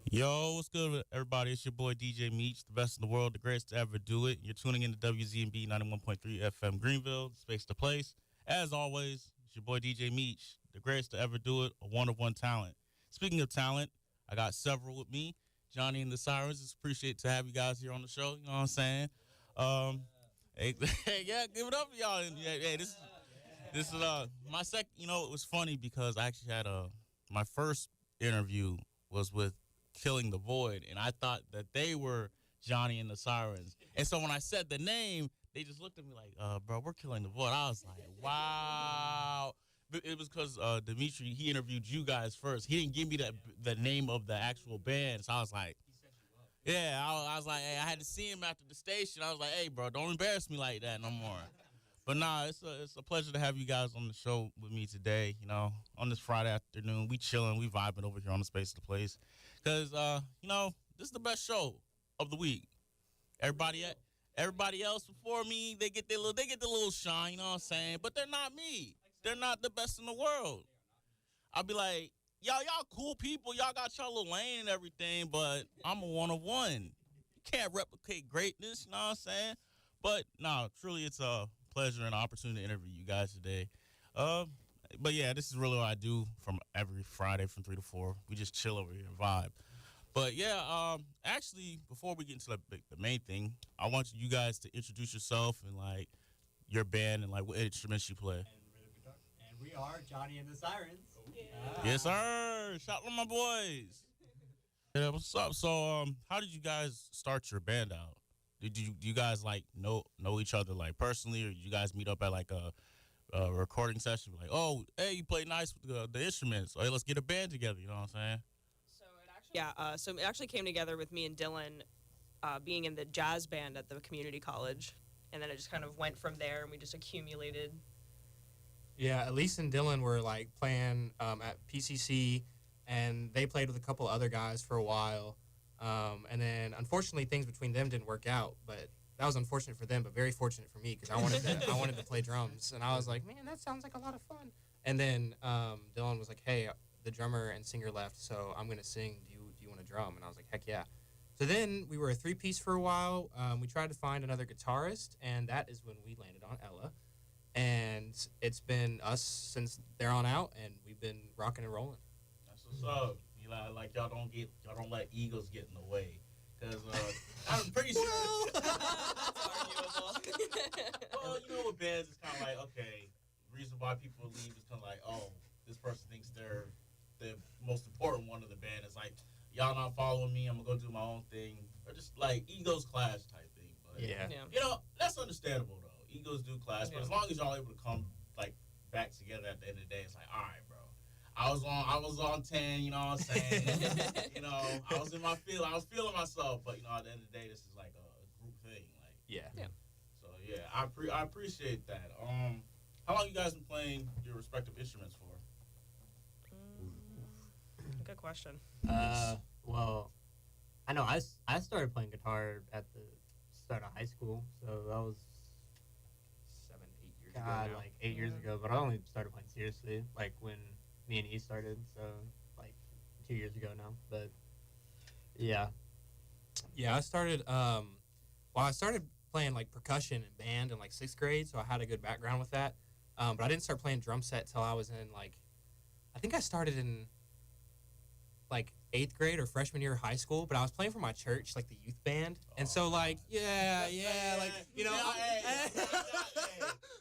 Yo, what's good, everybody? It's your boy DJ Meech, the best in the world, the greatest to ever do it. You're tuning in to WZMB 91.3 FM Greenville, space to place. As always, it's your boy DJ Meech, the greatest to ever do it, a one of one talent. Speaking of talent, I got several with me. Johnny and the Sirens. It's appreciate to have you guys here on the show. You know what I'm saying? Hey, yeah, give it up, for y'all. Hey, this is my second. You know, it was funny because I actually had my first interview was with Killing the Void, and I thought that they were Johnny and the Sirens. And so when I said the name, they just looked at me like, bro, we're Killing the Void. I was like, wow. But it was because Dimitri, he interviewed you guys first. He didn't give me the name of the actual band. So I was like, yeah, I was like, hey, I had to see him after the station. I was like, hey, bro, don't embarrass me like that no more. But nah, it's a pleasure to have you guys on the show with me today. You know, on this Friday afternoon, we chilling, we vibing over here on the Space of the Place, because you know, this is the best show of the week. Everybody else before me, they get the little shine. You know what I'm saying? But they're not me. They're not the best in the world. I'll be like, y'all cool people. Y'all got y'all little lane and everything, but I'm a one of one. You can't replicate greatness. You know what I'm saying? But no, truly, it's a pleasure and opportunity to interview you guys today. But yeah, this is really what I do from every Friday from 3 to 4. We just chill over here and vibe. But yeah, actually, before we get into the main thing, I want you guys to introduce yourself and like your band and like what instruments you play. And we are Johnny and the Sirens. Yeah. Yes, sir. Shout out to my boys. Yeah, what's up? So, how did you guys start your band out? Do you guys like know each other like personally, or did you guys meet up at like a recording session? Like, oh, hey, you play nice with the instruments. Hey, let's get a band together. You know what I'm saying? So it actually came together with me and Dylan being in the jazz band at the community college, and then it just kind of went from there, and we just accumulated. Yeah, Elise and Dylan were like playing at PCC, and they played with a couple other guys for a while. And then, unfortunately, things between them didn't work out. But that was unfortunate for them, but very fortunate for me because I wanted to play drums, and I was like, man, that sounds like a lot of fun. And then Dylan was like, hey, the drummer and singer left, so I'm gonna sing. Do you want to drum? And I was like, heck yeah. So then we were a 3-piece for a while. We tried to find another guitarist, and that is when we landed on Ella. And it's been us since there on out, and we've been rocking and rolling. That's what's up. You know, like y'all don't let egos get in the way, because I'm pretty sure. Well, you know, with bands, it's kind of like, okay, the reason why people leave is kind of like, oh, this person thinks they're the most important one of the band. It's like, y'all not following me, I'm gonna go do my own thing, or just like egos clash type thing. But Yeah. you know, that's understandable though. Egos do clash, but as long as y'all able to come like back together at the end of the day, it's like, all right, bro. I was on 10, you know what I'm saying? You know, I was feeling myself, but you know, at the end of the day, this is like a group thing. Like, Yeah. So yeah, I appreciate that. How long you guys been playing your respective instruments for? Good question. Well, I know I started playing guitar at the start of high school, so that was 7, 8 years ago now. like 8 years ago. But I only started playing seriously like when me and he started, so like 2 years ago now. But yeah, Yeah, I started I started playing like percussion and band in like 6th grade, so I had a good background with that. But I didn't start playing drum set till I was in like, I think I started in like 8th grade or freshman year of high school, but I was playing for my church, like the youth band. And so like, like, you know,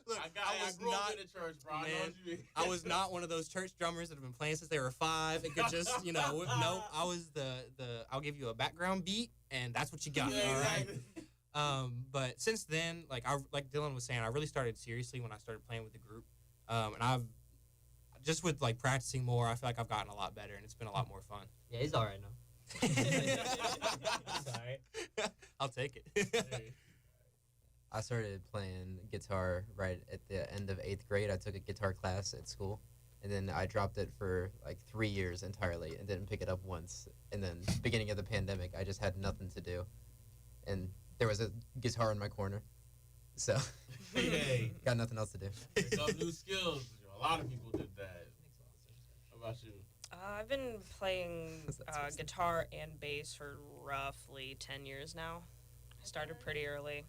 look, I grew up in the church, bro. Man, I was not one of those church drummers that have been playing since they were 5. It could just, you know, no, I was I'll give you a background beat and that's what you got, all right? But since then, like Dylan was saying, I really started seriously when I started playing with the group. And I've just with like practicing more, I feel like I've gotten a lot better and it's been a lot more fun. yeah, he's all right now. He's all right. I'll take it. I started playing guitar right at the end of 8th grade. I took a guitar class at school, and then I dropped it for like 3 years entirely and didn't pick it up once. And then beginning of the pandemic, I just had nothing to do. And there was a guitar in my corner. So Hey, got nothing else to do. some new skills. A lot of people did that. How about you? I've been playing That's awesome. guitar and bass for roughly 10 years now. I started pretty early.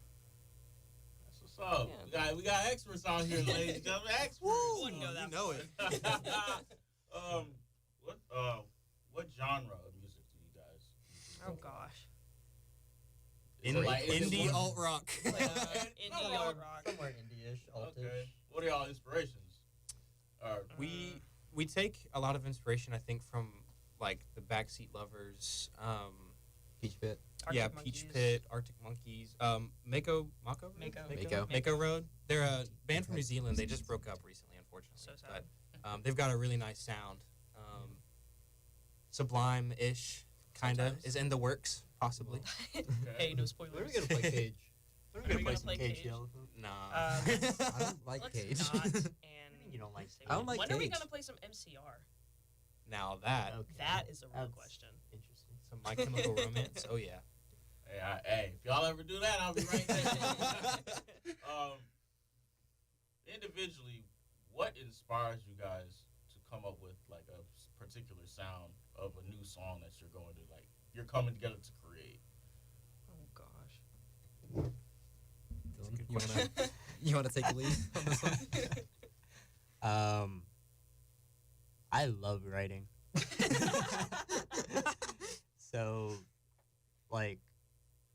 That's what's up. Yeah. We got experts out here, ladies and gentlemen. Experts. Wouldn't go that You know far. it. What genre of music do you guys? Oh gosh. Is it like- is it Indie one- alt rock. Indie alt rock. Somewhere indie-ish, altish. Okay. What are y'all inspirations? We take a lot of inspiration, I think, from like the Backseat Lovers, Peach Pit. Arctic yeah, Monkeys. Peach Pit, Arctic Monkeys, Mako Mako. Mako Road. They're a band from New Zealand. They just broke up recently, unfortunately. So sad. But they've got a really nice sound. Sublime-ish, kind of, Sometimes. is in the works, possibly. Hey, no When are spoilers. we gonna play Cage? When are we Are we gonna play gonna some play Cage Cage? the Elephant? Nah. I don't like Let's Cage. not. And You don't like say I don't when like are we Cage. gonna play some MCR? Now that, Okay. That is a real That's question. Interesting. some My Chemical Romance. Oh, yeah. Hey, if y'all ever do that, I'll be right there. Individually, what inspires you guys to come up with like a particular sound of a new song that you're going to you're coming together to create? Oh gosh. That's a good You question. you wanna take the lead on this one? I love writing. So, like,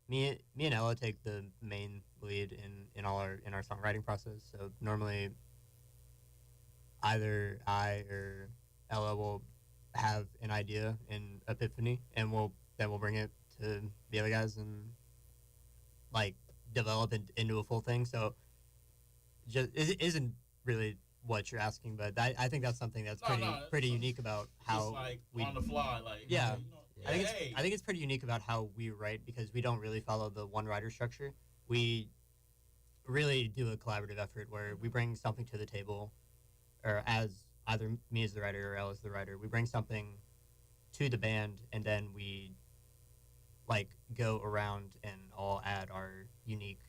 me and Ella take the main lead in our songwriting process. So normally, either I or Ella will have an idea in epiphany, and we'll bring it to the other guys and like develop it into a full thing. So, just it isn't really what you're asking, but I think that's something that's pretty unique about how Just like we on the fly, Yeah. Yeah. I think it's pretty unique about how we write because we don't really follow the one writer structure. We really do a collaborative effort where we bring something to the table, or as either me as the writer or Elle as the writer, we bring something to the band and then we like go around and all add our unique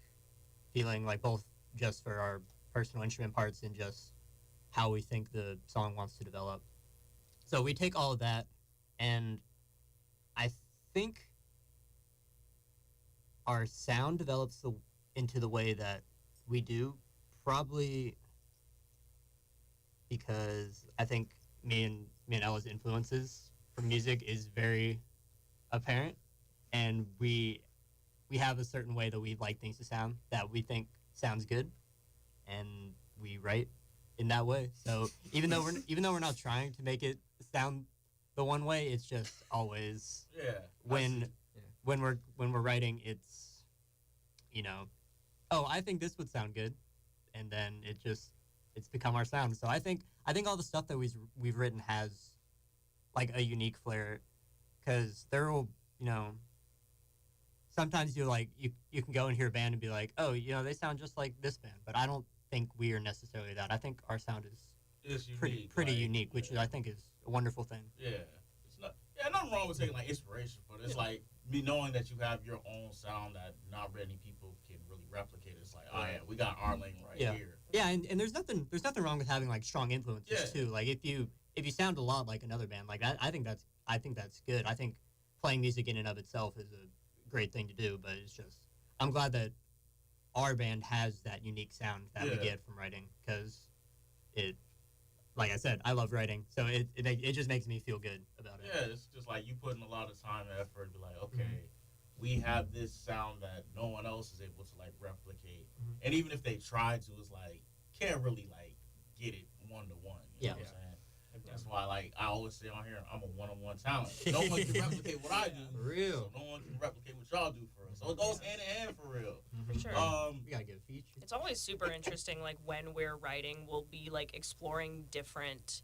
feeling, like both just for our personal instrument parts and just how we think the song wants to develop. So we take all of that, and I think our sound develops into the way that we do, probably because I think me and Ella's influences from music is very apparent, and we have a certain way that we like things to sound that we think sounds good, and we write in that way. So even though we're not trying to make it sound the one way, it's just always when we're writing, it's I think this would sound good, and then it's become our sound. So I think all the stuff that we've written has like a unique flair, because there will sometimes you can go and hear a band and be like, oh, they sound just like this band, but I don't think we are necessarily that. I think our sound is It's pretty unique, which I think is a wonderful thing. Yeah, it's not. Yeah, nothing wrong with taking like inspiration, but it's like me knowing that you have your own sound that not many people can really replicate. It's like, oh yeah, we got our lane right here. Yeah, and there's nothing wrong with having like strong influences too. Like if you sound a lot like another band, like I think that's good. I think playing music in and of itself is a great thing to do, but it's just I'm glad that our band has that unique sound that we get from writing, because it, like I said, I love writing, so it just makes me feel good about it. Yeah, it's just like you putting a lot of time and effort to be like, okay, we have this sound that no one else is able to like replicate, and even if they try to, it's like can't really like get it one to one. You know what I'm saying? That's why, like I always say on here, I'm a one-on-one talent. No one can replicate what I do. For real. So no one can replicate what y'all do for us. So it goes hand in hand for real. For sure. We gotta get a feature. It's always super interesting, like when we're writing, we'll be like exploring different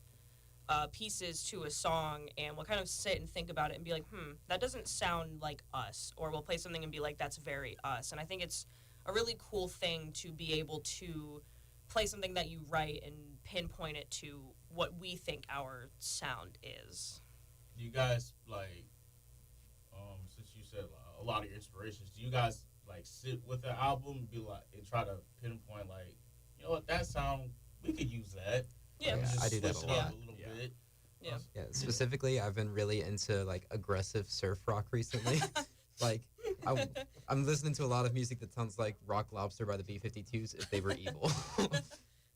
pieces to a song, and we'll kind of sit and think about it and be like, that doesn't sound like us, or we'll play something and be like, that's very us. And I think it's a really cool thing to be able to play something that you write and pinpoint it to what we think our sound is. You guys like, since you said a lot of your inspirations, do you guys like sit with the album and be like and try to pinpoint like, you know what, that sound we could use that. Yeah. Yeah, Just I do that switch a it lot. up a little bit. Yeah. Yeah, specifically, I've been really into like aggressive surf rock recently. like, I'm listening to a lot of music that sounds like Rock Lobster by the B-52s if they were evil,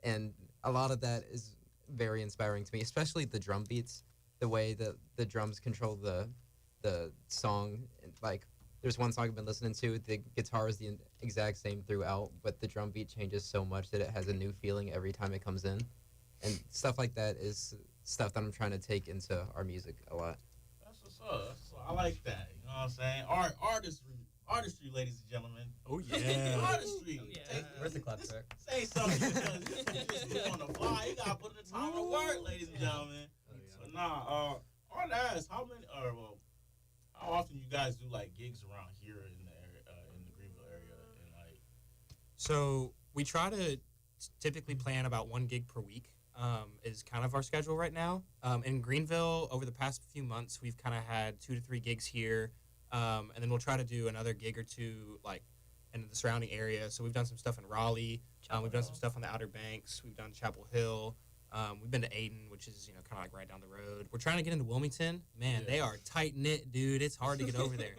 and a lot of that is very inspiring to me, especially the drum beats, the way that the drums control the song. Like, there's one song I've been listening to. The guitar is the exact same throughout, but the drum beat changes so much that it has a new feeling every time it comes in, and stuff like that is stuff that I'm trying to take into our music a lot. That's what's up. I like that. You know what I'm saying? Artistry, ladies and gentlemen. Oh yeah. Artistry. Oh, yeah. Where's the clap track? Say something because you just do on the fly. You gotta put in the time to work, ladies and gentlemen. But nah, I want to ask how often you guys do like gigs around here in the area, in the Greenville area, and like. So we try to typically plan about one gig per week. Is kind of our schedule right now. In Greenville, over the past few months, we've kind of had 2 to 3 gigs here, and then we'll try to do another gig or two like in the surrounding area. So we've done some stuff in Raleigh. We've done some stuff on the Outer Banks. We've done Chapel Hill. We've been to Aden, which is kind of like right down the road. We're trying to get into Wilmington. Man, Yeah. they are tight knit, dude. It's hard to get over there.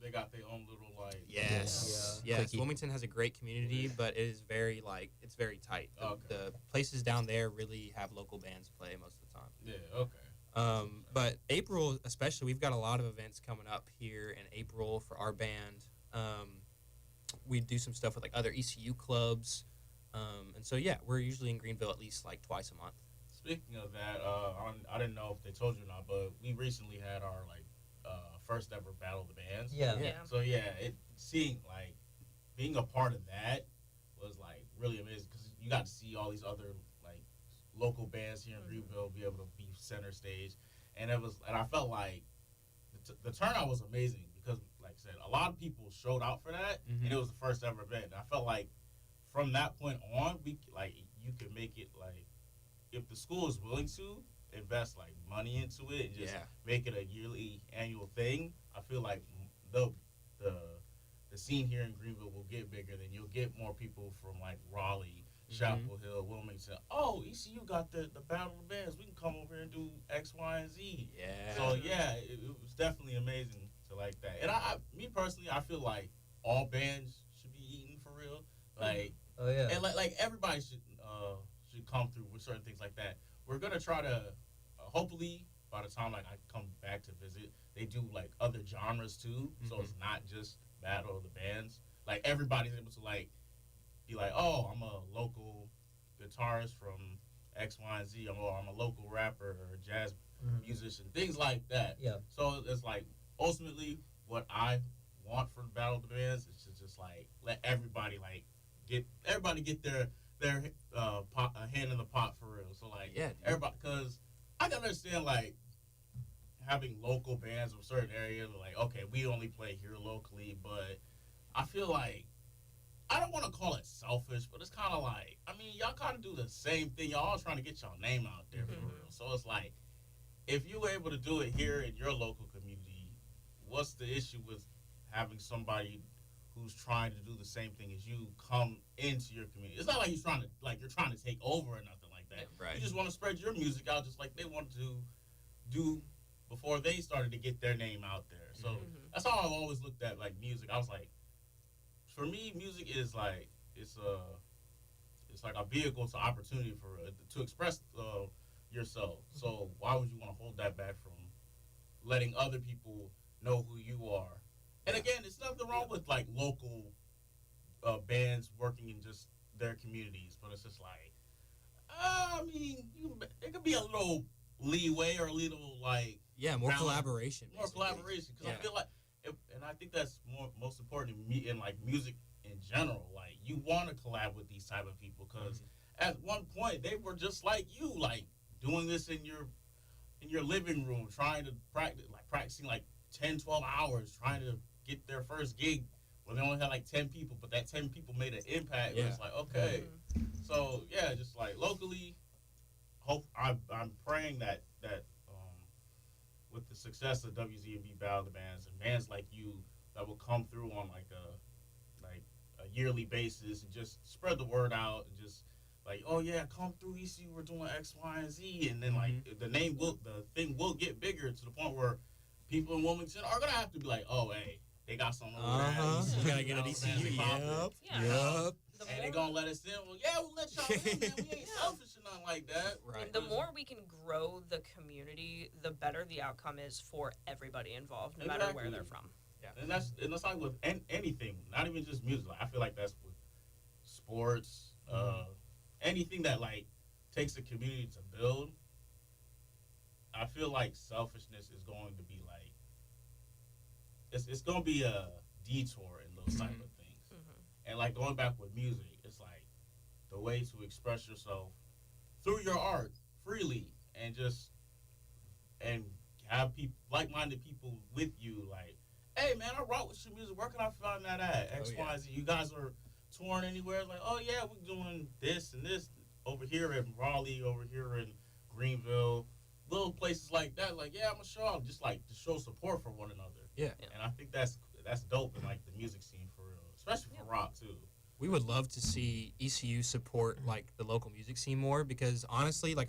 They got their own little like. Yes. Yeah. Yes. Clicky. Wilmington has a great community, but it is very it's very tight. Okay. The places down there really have local bands play most of the time. Yeah. Okay. But April especially, we've got a lot of events coming up here in April for our band. We do some stuff with like other ECU clubs. And so yeah, we're usually in Greenville at least like twice a month. Speaking of that, I didn't know if they told you or not, but we recently had our like first ever Battle of the Bands. Yeah. Yeah. So yeah, being a part of that was like really amazing because you got to see all these other like local bands here in Greenville be able to be center stage, and I felt like the turnout was amazing because like I said, a lot of people showed out for that, and it was the first ever event. And I felt like from that point on, you could make it like if the school is willing to invest like money into it and just make it a yearly annual thing. I feel like the scene here in Greenville will get bigger. Then you'll get more people from like Raleigh, Chapel Hill, Wilmington. Oh, ECU got the Battle of the Bands. We can come over here and do X, Y, and Z. Yeah. So yeah, it was definitely amazing to like that. And me personally, I feel like all bands should be eating for real. Like, Oh yeah. and like everybody should come through with certain things like that. We're gonna try to hopefully by the time like I come back to visit, they do like other genres too. So it's not just Battle of the Bands. Like everybody's able to like be like, oh, I'm a local guitarist from X, Y, and Z. I'm a local rapper or jazz musician, things like that. Yeah. So it's like ultimately what I want for the Battle of the Bands is to just like let everybody like get their hand in the pot for real. So like everybody, because I can understand like having local bands of a certain area, like okay, we only play here locally, but I feel like I don't want to call it selfish, but it's kind of like, I mean, y'all kind of do the same thing. Y'all all trying to get y'all name out there for real. So it's like, if you were able to do it here in your local community, what's the issue with having somebody who's trying to do the same thing as you come into your community? It's not like you're trying to take over or nothing like that. Right. You just want to spread your music out just like they wanted to do before they started to get their name out there. So that's how I've always looked at like music. I was like, for me, music is like it's like a vehicle to opportunity to express yourself. So why would you want to hold that back from letting other people know who you are? And again, it's nothing wrong with like local bands working in just their communities, but it's just like, I mean, it could be a little leeway or a little like more collaboration. More basically. collaboration, because I feel like, and I think that's most important in like music in general. Like you want to collab with these type of people because at one point they were just like you, like doing this in your living room, trying to practicing like 10, 12 hours, trying to get their first gig where they only had like 10 people, but that 10 people made an impact. Yeah. It's like, okay. So yeah, just like locally, I'm praying that with the success of WZMB Battle of the Bands and bands like you that will come through on like a yearly basis and just spread the word out and just like, oh yeah, come through ECU, we're doing X, Y, and Z, and then like the thing will get bigger to the point where people in Wilmington are gonna have to be like, oh hey, they got something over there. at ECU, You gotta get an Alabama, ECU. Crawford. Yeah. Yep. The And they more- gonna let us in. Well, yeah, we'll let y'all in, man. We ain't selfish or nothing like that. Right. The more we can grow the community, the better the outcome is for everybody involved, no matter where Exactly. they're from. And that's like with anything, not even just music. Like, I feel like that's with sports, anything that like takes a community to build. I feel like selfishness is going to be like it's going to be a detour in those type of things. And like going back with music, it's like the way to express yourself through your art freely and just and have people like-minded people with you. Like, hey man, I rock with your music. Where can I find that at? X, Oh, yeah. Y, Z. You guys are touring anywhere? Like, oh yeah, we're doing this and this over here in Raleigh, over here in Greenville, little places like that. Like, yeah, I'm gonna show up, just like to show support for one another. Yeah. And I think that's dope in like the music scene for real, especially for rock too. We would love to see ECU support like the local music scene more because honestly, like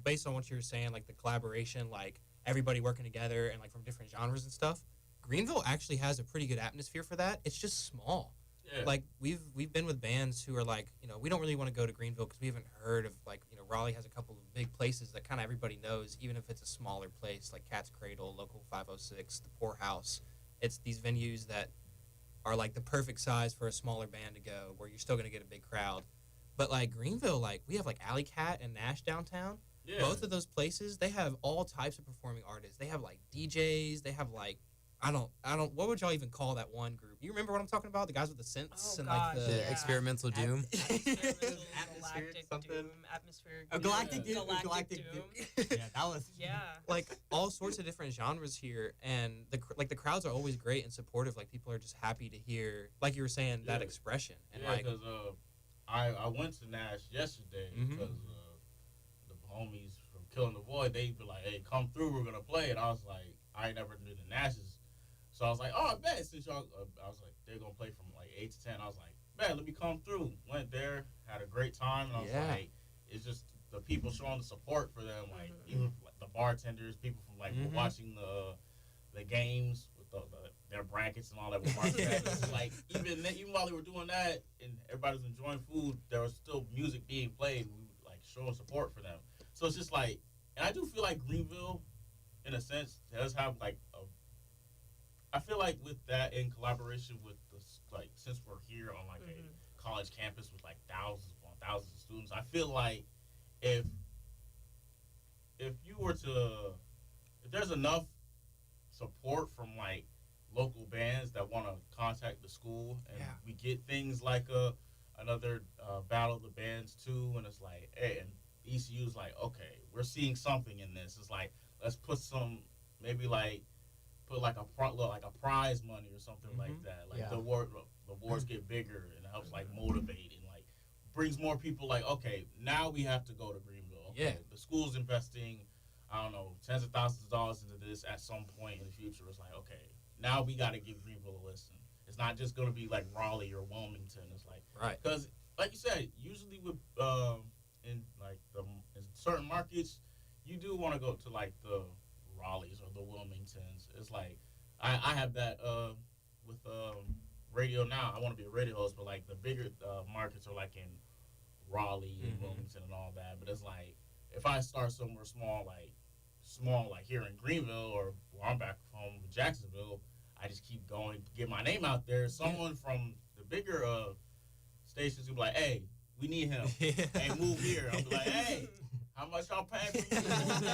based on what you were saying, like the collaboration, like everybody working together and like from different genres and stuff. Greenville actually has a pretty good atmosphere for that. It's just small. Yeah. Like we've been with bands who are like, you know, we don't really want to go to Greenville because we haven't heard of like, you know, Raleigh has a couple of big places that kind of everybody knows, even if it's a smaller place like Cat's Cradle, Local 506, the Poorhouse. It's these venues that are like the perfect size for a smaller band to go, where you're still gonna get a big crowd. But like Greenville, like we have like Alley Cat and Nash downtown. Yeah. Both of those places, they have all types of performing artists. They have like DJs. They have like I don't. What would y'all even call that one group? You remember what I'm talking about? The guys with the synths Oh, and gosh, like the The Yeah. experimental doom. Experimental Atmospheric galactic something? doom, atmospheric A galactic doom, doom. galactic doom. Yeah, that was. Yeah. like all sorts of different genres here, and the crowds are always great and supportive. Like people are just happy to hear, like you were saying, that Yeah. expression. And Yeah, like, because I went to Nash yesterday Mhm. because the homies from Killing the Void, they be like, hey, come through, we're gonna play. And I was like, I never knew the Nashes. So I was like, oh, I bet since y'all, I was like, they're gonna play from like 8 to 10. I was like, man, let me come through. Went there, had a great time, and I was Yeah. like, it's just the people showing the support for them, like even like the bartenders, people from like Mhm. watching the games with their brackets and all that. With Marcus like even while they were doing that and everybody was enjoying food, there was still music being played. We would like showing support for them. So it's just like, and I do feel like Greenville, in a sense, does have like a. I feel like with that in collaboration with the like since we're here on like a college campus with like thousands upon thousands of students, I feel like if you were to if there's enough support from like local bands that want to contact the school and Yeah. we get things like another battle of the bands too, and it's like, hey, and ECU's like, okay, we're seeing something in this. It's like, let's put some maybe like put like a prize money or something like that. Like Yeah. the awards get bigger and it helps like motivate and like brings more people like, okay, now we have to go to Greenville. Okay, Yeah. the school's investing, I don't know, tens of thousands of dollars into this at some point in the future. It's like, okay, now we got to give Greenville a listen. It's not just going to be like Raleigh or Wilmington. It's like, right. because like you said, usually with in like in certain markets, you do want to go to like the Raleighs or the Wilmingtons. It's like I have that with radio now. I want to be a radio host, but like the bigger markets are like in Raleigh and Wilmington and all that. But it's like if I start somewhere small like here in Greenville or where I'm back home in Jacksonville, I just keep going to get my name out there. Someone from the bigger stations will be like, hey, we need him. Hey, move here. I'll be like, hey, how much y'all paying for me?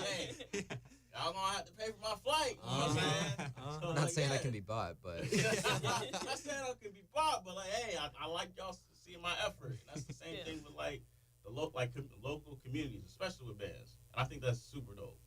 Hey, y'all gonna have to pay for my flight. You know what I'm saying? So, I'm not like, saying yeah. that can be bought, but I'm not saying I can be bought, but like, hey, I like y'all seeing my effort. And that's the same thing with like the local communities, especially with bands. And I think that's super dope.